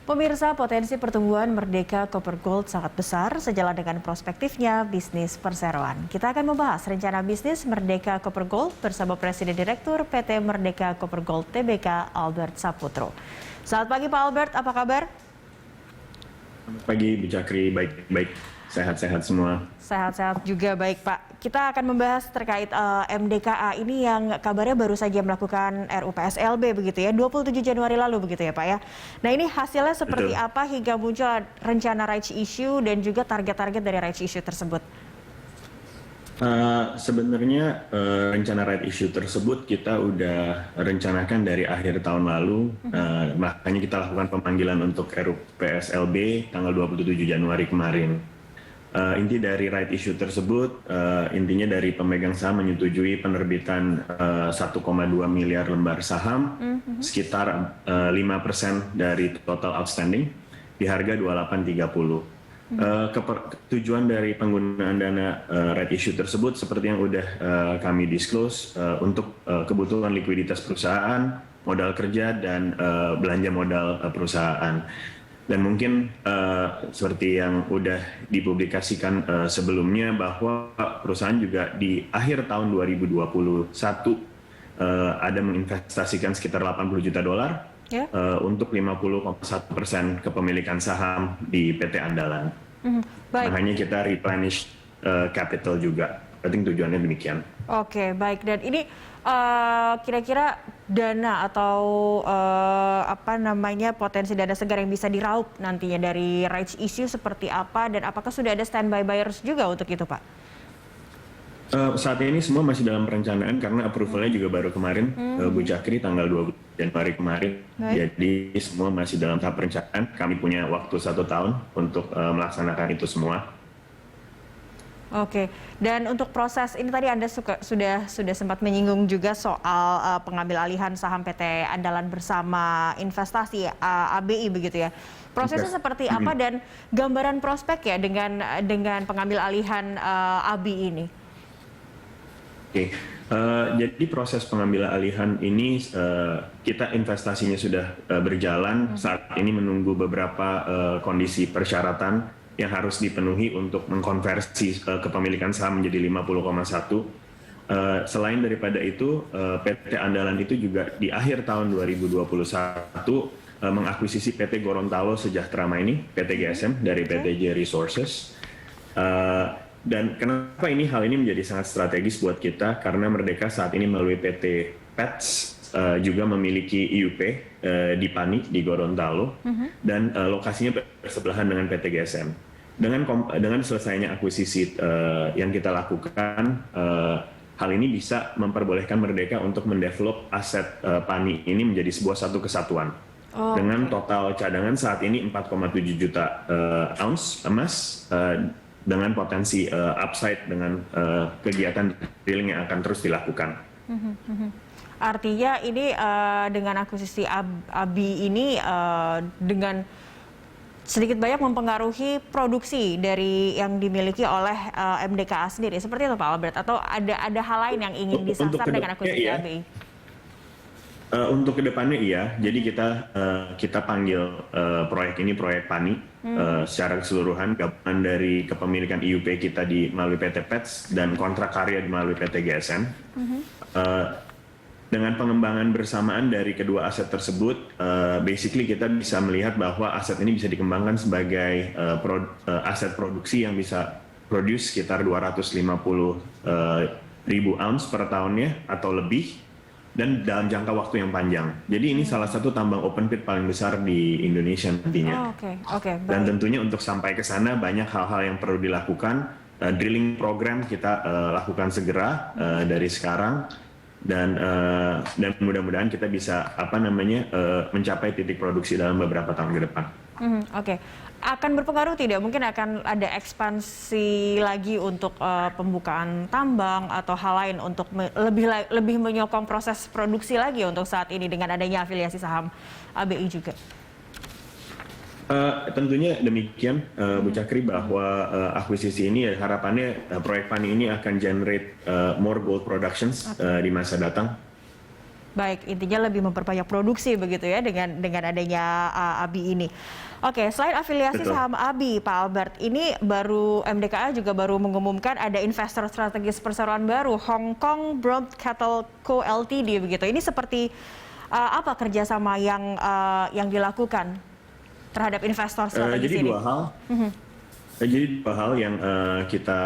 Pemirsa, potensi pertumbuhan Merdeka Copper Gold sangat besar sejalan dengan prospektifnya bisnis perseroan. Kita akan membahas rencana bisnis Merdeka Copper Gold bersama Presiden Direktur PT Merdeka Copper Gold Tbk, Albert Saputro. Selamat pagi Pak Albert, apa kabar? Selamat pagi Bu Cakri, baik-baik. Sehat-sehat semua. Sehat-sehat juga, baik Pak. Kita akan membahas terkait MDKA ini yang kabarnya baru saja melakukan RUPSLB begitu ya, 27 Januari lalu begitu ya Pak ya. Nah ini hasilnya seperti Betul. apa hingga muncul rencana rights issue dan juga target-target dari rights issue tersebut? Sebenarnya rencana right issue tersebut kita udah rencanakan dari akhir tahun lalu. Makanya kita lakukan pemanggilan untuk RUPSLB tanggal 27 Januari kemarin. Inti dari right issue tersebut, intinya dari pemegang saham menyetujui penerbitan 1,2 miliar lembar saham, sekitar 5% dari total outstanding, di harga 28.30. Tujuan dari penggunaan dana right issue tersebut seperti yang udah kami disclose untuk kebutuhan likuiditas perusahaan, modal kerja, dan belanja modal perusahaan. Dan mungkin seperti yang udah dipublikasikan sebelumnya bahwa perusahaan juga di akhir tahun 2021 ada menginvestasikan sekitar 80 juta dolar untuk 50,1% kepemilikan saham di PT Andalan. Baik. Makanya kita replenish capital juga. I think tujuannya demikian. Oke, baik. Dan ini kira-kira dana atau potensi dana segar yang bisa diraup nantinya dari rights issue seperti apa dan apakah sudah ada standby buyers juga untuk itu, Pak? Saat ini semua masih dalam perencanaan karena approval-nya juga baru kemarin, Bu Cakri, tanggal 20 Januari kemarin. Baik. Jadi semua masih dalam tahap perencanaan. Kami punya waktu 1 tahun untuk melaksanakan itu semua. Oke, dan untuk proses ini tadi Anda sudah sempat menyinggung juga soal pengambil alihan saham PT Andalan Bersama Investasi ABI begitu ya. Prosesnya seperti apa dan gambaran prospek ya dengan pengambil alihan ABI ini? Oke, jadi proses pengambilan alihan ini kita investasinya sudah berjalan. Saat ini menunggu beberapa kondisi persyaratan yang harus dipenuhi untuk mengkonversi kepemilikan saham menjadi 50,1. Selain daripada itu, PT Andalan itu juga di akhir tahun 2021 mengakuisisi PT Gorontalo Sejahtera Mining, PT GSM dari PTJ Resources. Dan kenapa hal ini menjadi sangat strategis buat kita? Karena Merdeka saat ini melalui PT PETS juga memiliki IUP di Pani, di Gorontalo, dan lokasinya bersebelahan dengan PT GSM. Dengan selesainya akuisisi yang kita lakukan, hal ini bisa memperbolehkan Merdeka untuk mendevelop aset Pani ini menjadi satu kesatuan. Dengan total cadangan saat ini 4,7 juta ounce emas, dengan potensi upside dengan kegiatan drilling yang akan terus dilakukan. Artinya ini dengan akuisisi ABI ini dengan sedikit banyak mempengaruhi produksi dari yang dimiliki oleh MDKA sendiri. Seperti itu Pak Albert, atau ada hal lain yang ingin disasar dengan akuisisi ABI? Untuk kedepannya iya, jadi kita panggil proyek ini proyek Pani secara keseluruhan, gabungan dari kepemilikan IUP kita melalui PT PETS dan kontrak karya melalui PT GSM. Dengan pengembangan bersamaan dari kedua aset tersebut, basically kita bisa melihat bahwa aset ini bisa dikembangkan sebagai aset produksi yang bisa produce sekitar 250 ribu ounce per tahunnya atau lebih, dan dalam jangka waktu yang panjang. Jadi ini salah satu tambang open pit paling besar di Indonesia nantinya. Oke, dan tentunya untuk sampai ke sana banyak hal-hal yang perlu dilakukan. Drilling program kita lakukan segera dari sekarang, dan mudah-mudahan kita bisa mencapai titik produksi dalam beberapa tahun ke depan. Oke. Akan berpengaruh tidak? Mungkin akan ada ekspansi lagi untuk pembukaan tambang atau hal lain untuk lebih menyokong proses produksi lagi untuk saat ini dengan adanya afiliasi saham ABI juga? Tentunya demikian, Bu Cakri, bahwa akuisisi ini harapannya proyek Pani ini akan generate more gold productions di masa datang. Baik, intinya lebih memperbanyak produksi begitu ya dengan adanya ABI ini. Oke, selain afiliasi Betul. saham ABI, Pak Albert, ini baru MDKA juga baru mengumumkan ada investor strategis perseroan baru, Hong Kong Broad Cattle Co Ltd begitu. Ini seperti apa kerjasama yang dilakukan terhadap investor strategis Jadi ini? dua hal. Jadi dua hal yang kita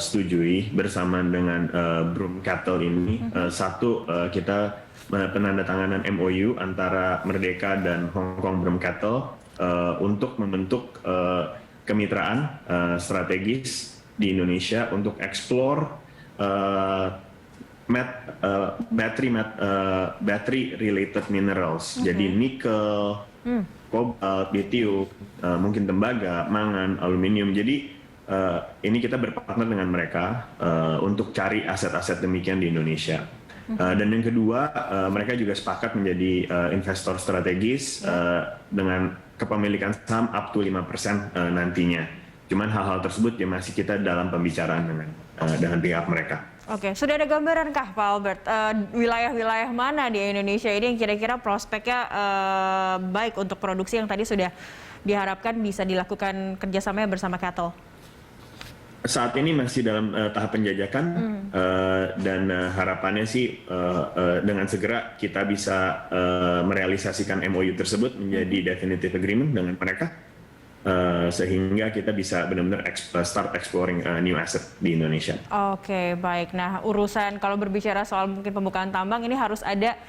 setujui bersama dengan Broom Cattle ini. Satu, kita penandatanganan MOU antara Merdeka dan Hong Kong Broom Cattle untuk membentuk kemitraan strategis di Indonesia untuk explore battery related minerals. Jadi nikel, kobalt, lithium, mungkin tembaga, mangan, aluminium. Jadi ini kita berpartner dengan mereka untuk cari aset-aset demikian di Indonesia. Dan yang kedua, mereka juga sepakat menjadi investor strategis dengan kepemilikan saham up to 5% nantinya. Cuman hal-hal tersebut ya masih kita dalam pembicaraan dengan pihak mereka. Oke, sudah ada gambaran kah Pak Albert, wilayah-wilayah mana di Indonesia ini yang kira-kira prospeknya baik untuk produksi yang tadi sudah diharapkan bisa dilakukan kerjasamanya bersama Cattle? Saat ini masih dalam tahap penjajakan dan harapannya sih dengan segera kita bisa merealisasikan MOU tersebut menjadi definitive agreement dengan mereka sehingga kita bisa benar-benar start exploring new asset di Indonesia. Oke, baik. Nah, urusan kalau berbicara soal mungkin pembukaan tambang ini harus ada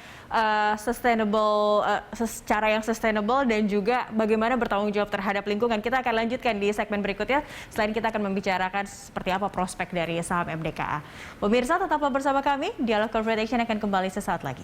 sustainable, secara yang sustainable dan juga bagaimana bertanggung jawab terhadap lingkungan. Kita akan lanjutkan di segmen berikutnya. Selain kita akan membicarakan seperti apa prospek dari saham MDKA. Pemirsa, tetaplah bersama kami. Dialog Corporate Action akan kembali sesaat lagi.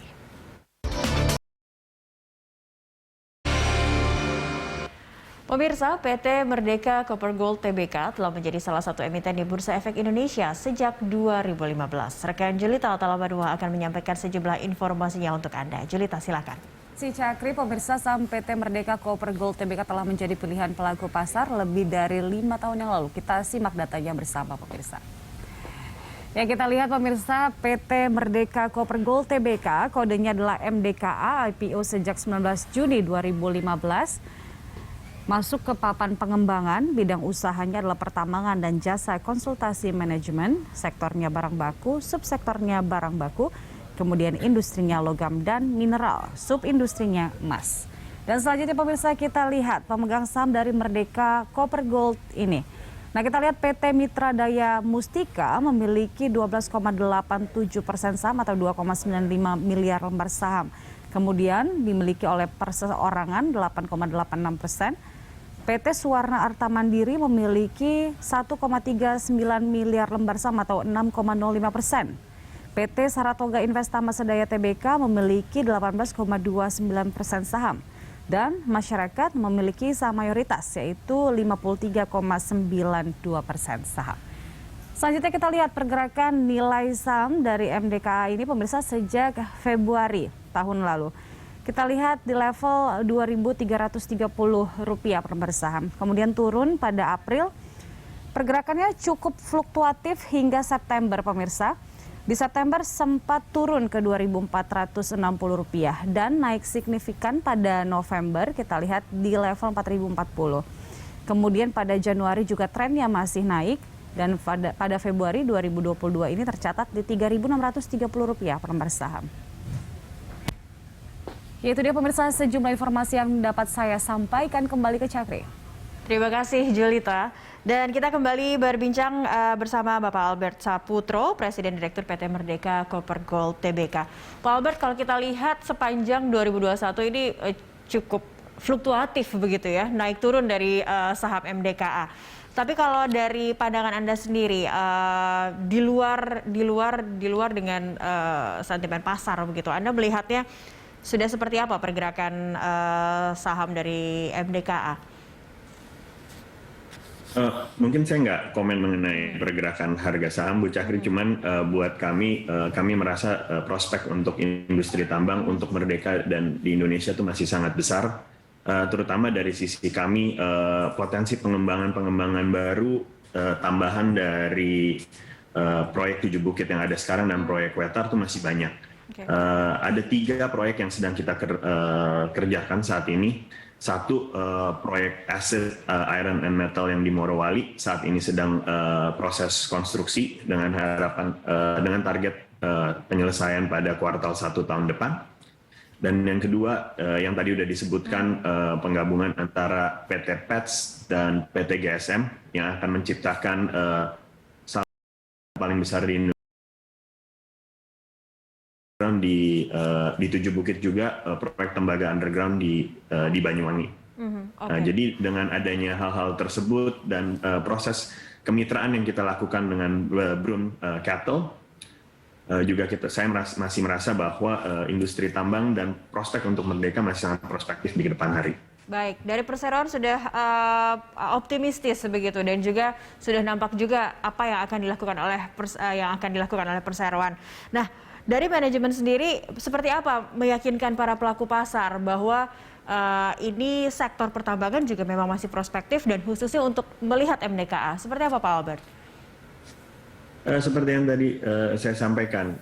Pemirsa, PT Merdeka Copper Gold Tbk telah menjadi salah satu emiten di Bursa Efek Indonesia sejak 2015. Rekan Julita Otalamadua akan menyampaikan sejumlah informasinya untuk Anda. Julita, silakan. Si Cakri, pemirsa, saham PT Merdeka Copper Gold Tbk telah menjadi pilihan pelaku pasar lebih dari 5 tahun yang lalu. Kita simak datanya bersama, pemirsa. Ya, kita lihat pemirsa, PT Merdeka Copper Gold Tbk, kodenya adalah MDKA, IPO sejak 19 Juni 2015. Masuk ke papan pengembangan, bidang usahanya adalah pertambangan dan jasa konsultasi manajemen, sektornya barang baku, subsektornya barang baku, kemudian industrinya logam dan mineral, subindustrinya emas. Dan selanjutnya pemirsa, kita lihat pemegang saham dari Merdeka Copper Gold ini. Nah, kita lihat PT Mitra Daya Mustika memiliki 12,87% saham atau 2,95 miliar lembar saham. Kemudian dimiliki oleh perseorangan 8,86%. PT Suwarna Arta Mandiri memiliki 1,39 miliar lembar saham atau 6,05%. PT Saratoga Investama Sedaya Tbk memiliki 18,29% saham. Dan masyarakat memiliki saham mayoritas yaitu 53,92% saham. Selanjutnya kita lihat pergerakan nilai saham dari MDKA ini pemirsa sejak Februari tahun lalu. Kita lihat di level Rp2.330 per lembar saham. Kemudian turun pada April. Pergerakannya cukup fluktuatif hingga September pemirsa. Di September sempat turun ke Rp2.460 dan naik signifikan pada November. Kita lihat di level Rp4.040. Kemudian pada Januari juga trennya masih naik. Dan pada Februari 2022 ini tercatat di Rp3.630 per lembar saham. Ya, itu dia pemirsa sejumlah informasi yang dapat saya sampaikan. Kembali ke Cakri. Terima kasih Julita. Dan kita kembali berbincang bersama Bapak Albert Saputro, Presiden Direktur PT Merdeka Copper Gold Tbk. Pak Albert, kalau kita lihat sepanjang 2021 ini cukup fluktuatif begitu ya, naik turun dari saham MDKA. Tapi kalau dari pandangan Anda sendiri, di luar dengan sentimen pasar begitu, Anda melihatnya sudah seperti apa pergerakan saham dari MDKA? Mungkin saya nggak komen mengenai pergerakan harga saham, Bu Cakri. Cuman buat kami merasa prospek untuk industri tambang untuk Merdeka dan di Indonesia itu masih sangat besar. Terutama dari sisi kami potensi pengembangan baru tambahan dari proyek Tujuh Bukit yang ada sekarang dan proyek Wetar itu masih banyak. Okay. Ada 3 proyek yang sedang kita kerjakan saat ini. Satu proyek asset iron and metal yang di Morowali saat ini sedang proses konstruksi dengan harapan dengan target penyelesaian pada kuartal 1 tahun depan. Dan yang kedua yang tadi udah disebutkan penggabungan antara PT PETS dan PT GSM yang akan menciptakan salah paling besar di Indonesia di Tujuh Bukit juga proyek tembaga underground di Banyuwangi. Okay. Jadi dengan adanya hal-hal tersebut dan proses kemitraan yang kita lakukan dengan Broom Capital, juga saya masih merasa bahwa industri tambang dan prospek untuk Merdeka masih sangat prospektif di depan hari. Baik, dari Perseroan sudah optimistis begitu dan juga sudah nampak juga apa yang akan dilakukan oleh Perseroan. Nah, dari manajemen sendiri seperti apa meyakinkan para pelaku pasar bahwa ini sektor pertambangan juga memang masih prospektif dan khususnya untuk melihat MDKA. Seperti apa Pak Albert? Seperti yang tadi saya sampaikan,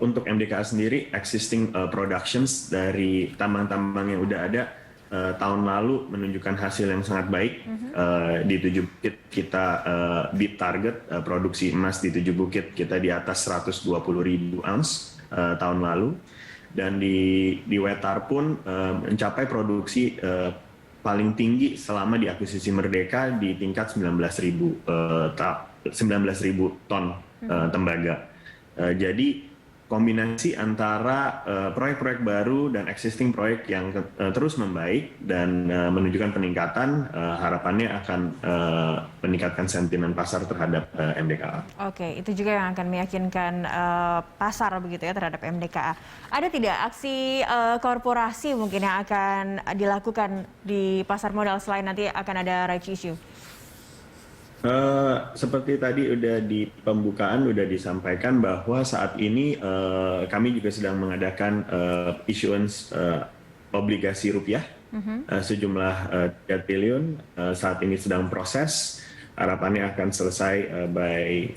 untuk MDKA sendiri, existing productions dari tambang-tambang yang udah ada tahun lalu menunjukkan hasil yang sangat baik. Di Tujuh Bukit kita beat target produksi emas di Tujuh Bukit kita di atas 120.000 ounce tahun lalu, dan di Wetar pun mencapai produksi paling tinggi selama di akuisisi Merdeka di tingkat 19.000 ton tembaga. Jadi kombinasi antara proyek-proyek baru dan existing proyek yang terus membaik dan menunjukkan peningkatan, harapannya akan meningkatkan sentimen pasar terhadap MDKA. Oke, itu juga yang akan meyakinkan pasar begitu ya terhadap MDKA. Ada tidak aksi korporasi mungkin yang akan dilakukan di pasar modal selain nanti akan ada rights issue? Seperti tadi udah di pembukaan udah disampaikan bahwa saat ini kami juga sedang mengadakan issuance obligasi rupiah sejumlah 3 triliun. Saat ini sedang proses, harapannya akan selesai by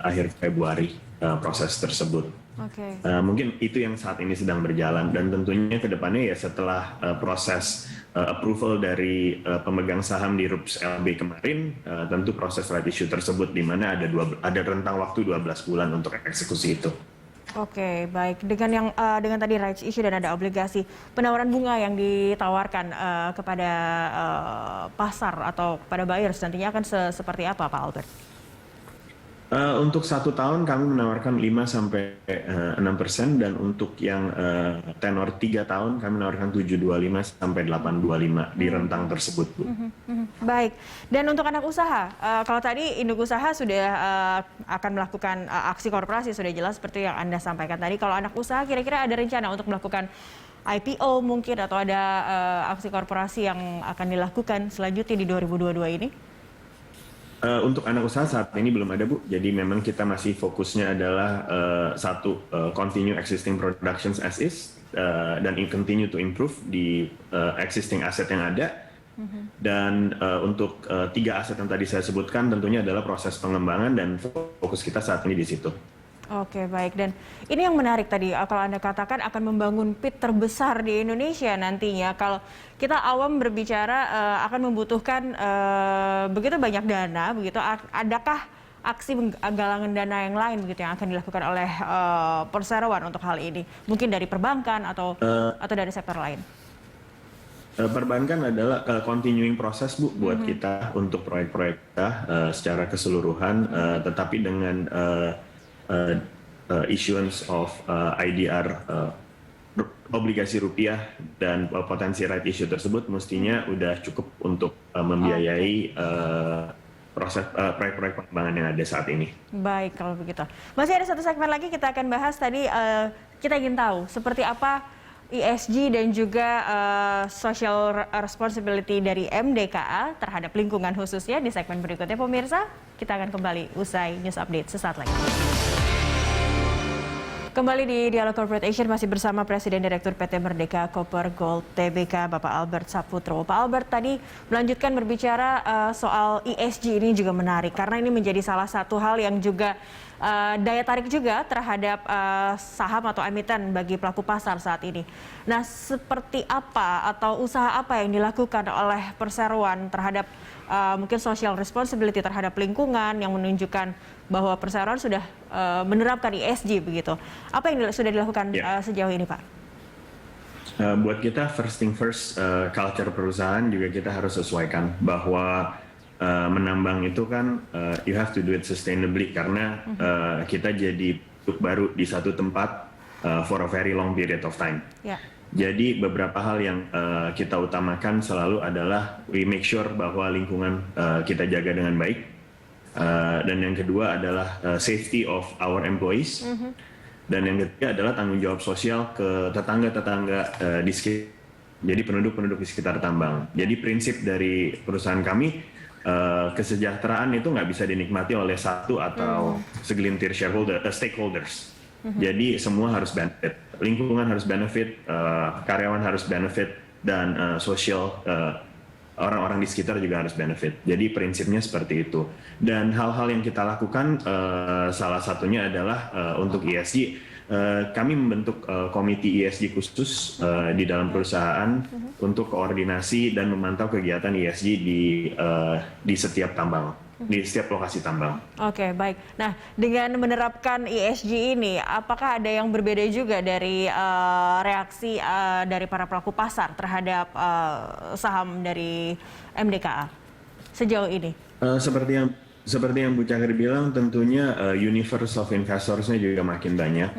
akhir Februari proses tersebut. Okay. Mungkin itu yang saat ini sedang berjalan, dan tentunya ke depannya ya setelah proses approval dari pemegang saham di RUPS LB kemarin, tentu proses right issue tersebut di mana ada rentang waktu 12 bulan untuk eksekusi itu. Oke, baik. Dengan tadi rights issue dan ada obligasi, penawaran bunga yang ditawarkan kepada pasar atau kepada buyers nantinya akan seperti apa, Pak Albert? Untuk 1 tahun kami menawarkan 5-6%, dan untuk yang tenor 3 tahun kami menawarkan 7,25-8,25 di rentang tersebut, Bu. Baik. Dan untuk anak usaha, kalau tadi induk usaha sudah akan melakukan aksi korporasi, sudah jelas seperti yang Anda sampaikan tadi. Kalau anak usaha kira-kira ada rencana untuk melakukan IPO mungkin atau ada aksi korporasi yang akan dilakukan selanjutnya di 2022 ini? Untuk anak usaha saat ini belum ada, Bu. Jadi memang kita masih fokusnya adalah continue existing productions as is, dan continue to improve di existing aset yang ada. Dan untuk 3 aset yang tadi saya sebutkan tentunya adalah proses pengembangan, dan fokus kita saat ini di situ. Oke, baik. Dan ini yang menarik tadi, kalau Anda katakan akan membangun pit terbesar di Indonesia nantinya. Kalau kita awam berbicara akan membutuhkan begitu banyak dana, begitu. Adakah aksi galangan dana yang lain begitu yang akan dilakukan oleh Perseroan untuk hal ini? Mungkin dari perbankan atau dari sektor lain? Perbankan adalah continuing proses, Bu, buat kita untuk proyek-proyek kita secara keseluruhan, tetapi dengan issuance of IDR obligasi rupiah dan potensi right issue tersebut mestinya udah cukup untuk membiayai proses proyek-proyek pengembangan yang ada saat ini. Baik, kalau begitu. Masih ada satu segmen lagi kita akan bahas tadi, kita ingin tahu seperti apa ESG dan juga social responsibility dari MDKA terhadap lingkungan khususnya di segmen berikutnya. Pemirsa, kita akan kembali usai news update sesaat lagi. Kembali di Dialog Corporate Action masih bersama Presiden Direktur PT Merdeka Copper Gold Tbk, Bapak Albert Saputro. Pak Albert tadi melanjutkan berbicara soal ESG ini juga menarik karena ini menjadi salah satu hal yang juga daya tarik juga terhadap saham atau emiten bagi pelaku pasar saat ini. Nah, seperti apa atau usaha apa yang dilakukan oleh perseroan terhadap mungkin social responsibility terhadap lingkungan yang menunjukkan bahwa perseroan sudah menerapkan ESG begitu. Apa yang sudah dilakukan sejauh ini, Pak? Buat kita first thing first, culture perusahaan juga kita harus sesuaikan bahwa menambang itu kan you have to do it sustainably karena kita jadi produk baru di satu tempat for a very long period of time. Yeah. Jadi beberapa hal yang kita utamakan selalu adalah we make sure bahwa lingkungan kita jaga dengan baik, dan yang kedua adalah safety of our employees. Dan yang ketiga adalah tanggung jawab sosial ke tetangga-tetangga di sekitar, jadi penduduk-penduduk di sekitar tambang. Jadi prinsip dari perusahaan kami, kesejahteraan itu nggak bisa dinikmati oleh satu atau segelintir stakeholders. Jadi semua harus benefit, lingkungan harus benefit, karyawan harus benefit, dan sosial orang-orang di sekitar juga harus benefit. Jadi prinsipnya seperti itu. Dan hal-hal yang kita lakukan salah satunya adalah untuk ESG. Kami membentuk komite ESG khusus di dalam perusahaan untuk koordinasi dan memantau kegiatan ESG di setiap tambang, di setiap lokasi tambang. Oke, baik. Nah, dengan menerapkan ESG ini, apakah ada yang berbeda juga dari reaksi dari para pelaku pasar terhadap saham dari MDKA sejauh ini? Seperti yang Bu Cakri bilang, tentunya universe of investors-nya juga makin banyak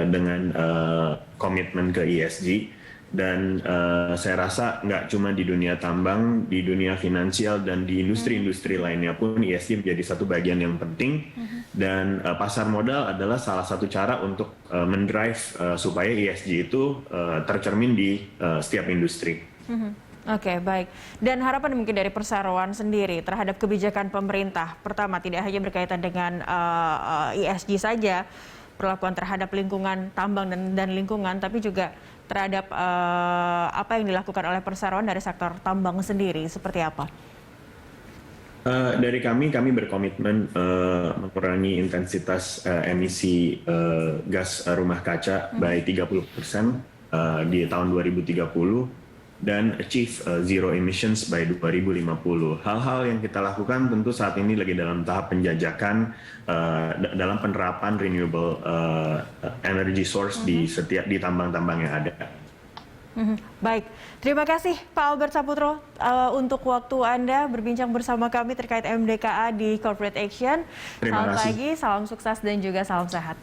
dengan komitmen ke ESG. Dan saya rasa nggak cuma di dunia tambang, di dunia finansial dan di industri-industri lainnya pun ESG menjadi satu bagian yang penting. Dan pasar modal adalah salah satu cara untuk mendrive supaya ESG itu tercermin di setiap industri. Oke, baik. Dan harapan mungkin dari perseroan sendiri terhadap kebijakan pemerintah, pertama tidak hanya berkaitan dengan ESG saja, perlakuan terhadap lingkungan tambang dan lingkungan, tapi juga terhadap apa yang dilakukan oleh perseroan dari sektor tambang sendiri, seperti apa? Dari kami berkomitmen mengurangi intensitas emisi gas rumah kaca by 30% di tahun 2030 dan achieve zero emissions by 2050. Hal-hal yang kita lakukan tentu saat ini lagi dalam tahap penjajakan dalam penerapan renewable energy source di tambang-tambang yang ada. Baik, terima kasih Pak Albert Saputro untuk waktu Anda berbincang bersama kami terkait MDKA di Corporate Action. Selamat pagi, salam sukses dan juga salam sehat.